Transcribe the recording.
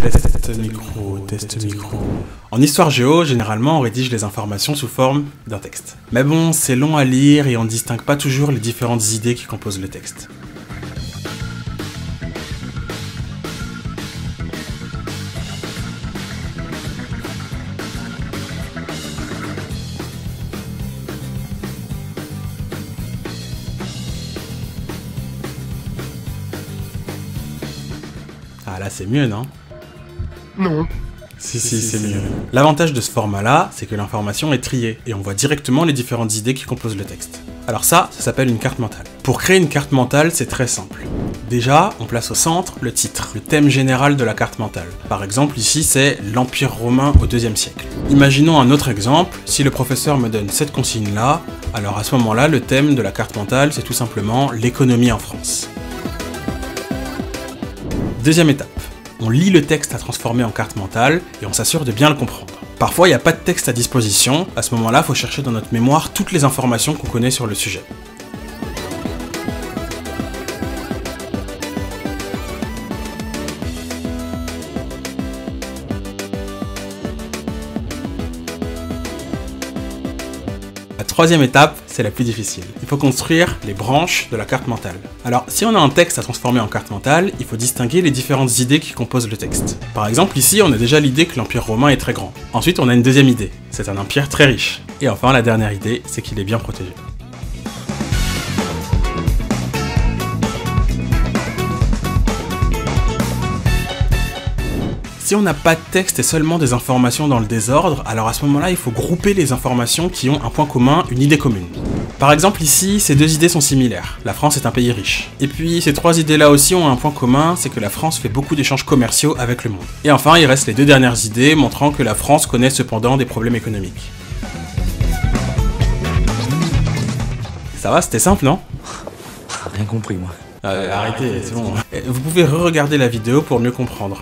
Test micro, test micro. En histoire géo, généralement on rédige les informations sous forme d'un texte. Mais bon, c'est long à lire et on ne distingue pas toujours les différentes idées qui composent le texte. Ah là c'est mieux, non? Non. Si, c'est mieux. L'avantage de ce format-là, c'est que l'information est triée, et on voit directement les différentes idées qui composent le texte. Alors ça s'appelle une carte mentale. Pour créer une carte mentale, c'est très simple. Déjà, on place au centre le titre, le thème général de la carte mentale. Par exemple, ici, c'est l'Empire romain au IIe siècle. Imaginons un autre exemple, si le professeur me donne cette consigne-là, alors à ce moment-là, le thème de la carte mentale, c'est tout simplement l'économie en France. Deuxième étape. On lit le texte à transformer en carte mentale et on s'assure de bien le comprendre. Parfois, il n'y a pas de texte à disposition, à ce moment-là, il faut chercher dans notre mémoire toutes les informations qu'on connaît sur le sujet. La troisième étape, c'est la plus difficile. Il faut construire les branches de la carte mentale. Alors, si on a un texte à transformer en carte mentale, il faut distinguer les différentes idées qui composent le texte. Par exemple, ici, on a déjà l'idée que l'Empire romain est très grand. Ensuite, on a une deuxième idée. C'est un empire très riche. Et enfin, la dernière idée, c'est qu'il est bien protégé. Si on n'a pas de texte et seulement des informations dans le désordre, alors à ce moment-là, il faut grouper les informations qui ont un point commun, une idée commune. Par exemple ici, ces deux idées sont similaires. La France est un pays riche. Et puis ces trois idées-là aussi ont un point commun, c'est que la France fait beaucoup d'échanges commerciaux avec le monde. Et enfin, il reste les deux dernières idées, montrant que la France connaît cependant des problèmes économiques. Ça va, c'était simple, non? Rien compris, moi. Arrêtez, c'est bon. Vous pouvez re-regarder la vidéo pour mieux comprendre.